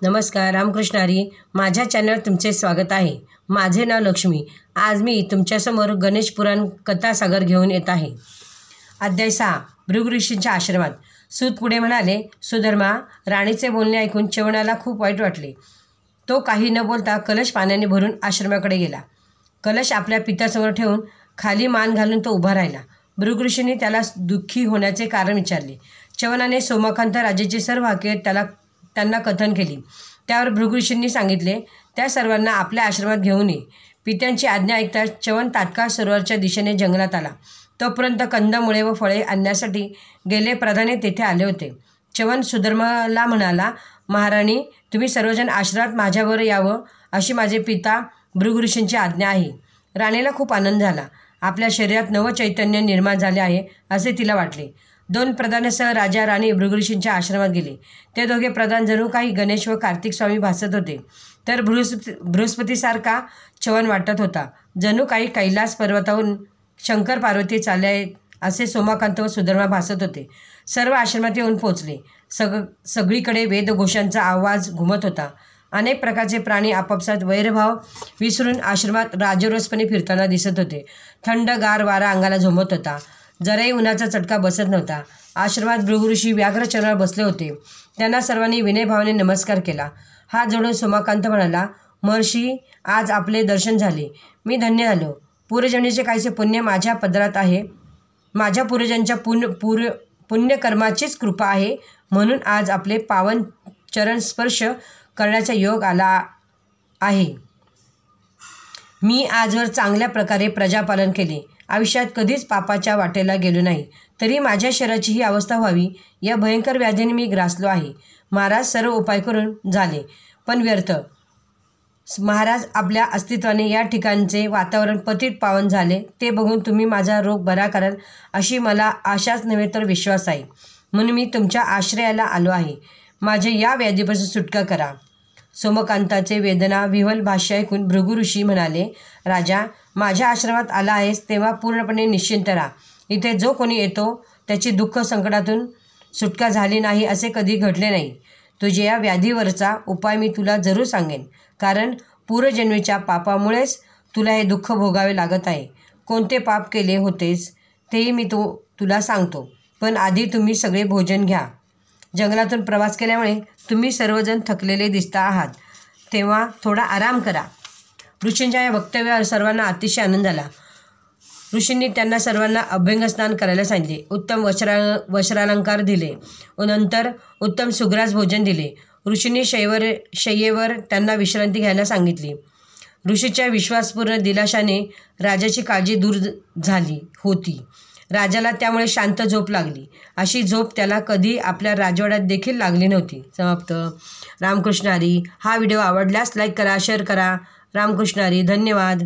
नमस्कार, रामकृष्ण हरी. माझ्या चॅनलवर तुमचे स्वागत आहे. माझे नाव लक्ष्मी. आज मी तुमच्यासमोर गणेश पुराण कथासागर घेऊन येत आहे. अध्याय 6. भृगु ऋषींच्या आश्रमात. सूत पुढे म्हणाले, सुधर्मा, राणीचे बोलणे ऐकून च्यवनाला खूप वाईट वाटले. तो काही न बोलता कलश पाण्याने भरून आश्रमाकडे गेला. कलश आपल्या पित्यासमोर ठेवून खाली मान घालून तो उभा राहिला. भृगु ऋषींनी त्याला दुःखी होण्याचे कारण विचारले. च्यवनाने सोमाकांत राजाची सर्व हकीकत त्यांना कथन केली. त्यावर भृगु ऋषींनी सांगितले, त्या सर्वांना आपल्या आश्रमात घेऊन ये. पित्यांची आज्ञा ऐकताच च्यवन तात्काळ सरोवरच्या दिशेने जंगलात आला. तोपर्यंत कंदमुळे व फळे आणण्यासाठी गेले प्रधाने तेथे आले होते. च्यवन सुधर्माला म्हणाला, महाराणी, तुम्ही सर्वजण आश्रमात माझ्याबरोबर यावं अशी माझे पिता भृगु ऋषींची आज्ञा आहे. राणीला खूप आनंद झाला. आपल्या शरीरात नवं चैतन्य निर्माण झाले आहे असे तिला वाटले. 2 प्रधानासह राजा राणी भृगु ऋषींच्या आश्रमात गेले. ते दोघे प्रधान जणू काही गणेश व कार्तिक स्वामी भासत होते, तर बृहस्पतीसारखा च्यवन वाटत होता. जणू काही कैलास पर्वतावरून शंकर पार्वती चालले आहेत असे सोमाकांत व सुधर्मा भासत होते. सर्व आश्रमात येऊन पोचले. सगळीकडे वेदघोषांचा आवाज घुमत होता. अनेक प्रकारचे प्राणी आपापसात वैरभाव विसरून आश्रमात राजरोसपणे फिरताना दिसत होते. थंडगार वारा अंगाला झोंबत होता. जराही उन्हाचा चटका बसत नव्हता. आश्रमात भृगु ऋषी व्याघ्रचरणावर बसले होते. त्यांना सर्वांनी विनयभावाने नमस्कार केला. हात जोडून सोमाकांत म्हणाला, महर्षी, आज आपले दर्शन झाले. मी धन्य झालो. पूर्वजन्मीचे काहीसे पुण्य माझ्या पदरात आहे. माझ्या पूर्वजांच्या पुण्यकर्माचीच कृपा आहे, म्हणून आज आपले पावन चरण स्पर्श करण्याचा योग आला आहे. मी आजवर चांगल्या प्रकारे प्रजापालन केले. आयुष्यात कधीच पापाच्या वाटेला गेलो नाही. तरी माझ्या शरीराची ही अवस्था व्हावी या भयंकर व्याधीने मी ग्रासलो आहे. महाराज सर्व उपाय करून झाले, पण व्यर्थ. महाराज, आपल्या अस्तित्वाने या ठिकाणचे वातावरण पतित पावन झाले. ते बघून तुम्ही माझा रोग बरा कराल अशी मला आशाच नव्हे तर विश्वास आहे. म्हणून मी तुमच्या आश्रयाला आलो आहे. माझे या व्याधीपासून सुटका करा. सोमकांताचे वेदना विह्वल भाष्य ऐकून भृगु ऋषी म्हणाले, राजा, माझ्या आश्रमात आला आहेस तेव्हा पूर्णपणे निश्चिंत राहा. इथे जो कोणी येतो त्याची दुःख संकटातून सुटका झाली नाही असे कधी घडले नाही. तुझ्या या व्याधीवरचा उपाय मी तुला जरूर सांगेन, कारण पूर्वजन्मीच्या पापामुळेच तुला हे दुःख भोगावे लागत आहे. कोणते पाप केले होतेस तेही मी तुला सांगतो, पण आधी तुम्ही सगळे भोजन घ्या. जंगलातून प्रवास केल्यामुळे तुम्ही सर्वजण थकलेले दिसता आहात, तेव्हा थोडा आराम करा. ऋषींच्या या वक्तव्यावर सर्वांना अतिशय आनंद झाला. ऋषींनी त्यांना सर्वांना अभ्यंगस्नान करायला सांगितले. उत्तम वस्त्रालंकार दिले. नंतर उत्तम सुग्रास भोजन दिले. ऋषींनी शय्येवर त्यांना विश्रांती घ्यायला सांगितली. ऋषीच्या विश्वासपूर्ण दिलाशाने राजाची काळजी दूर झाली होती. राजाला त्यामुळे शांत झोप लागली. अशी झोप त्याला कधी आपल्या राजवाड्यात देखील लागली नव्हती. समाप्त. रामकृष्ण हरी. हा व्हिडिओ आवडल्यास लाईक करा, शेअर करा. रामकृष्ण हरी. धन्यवाद.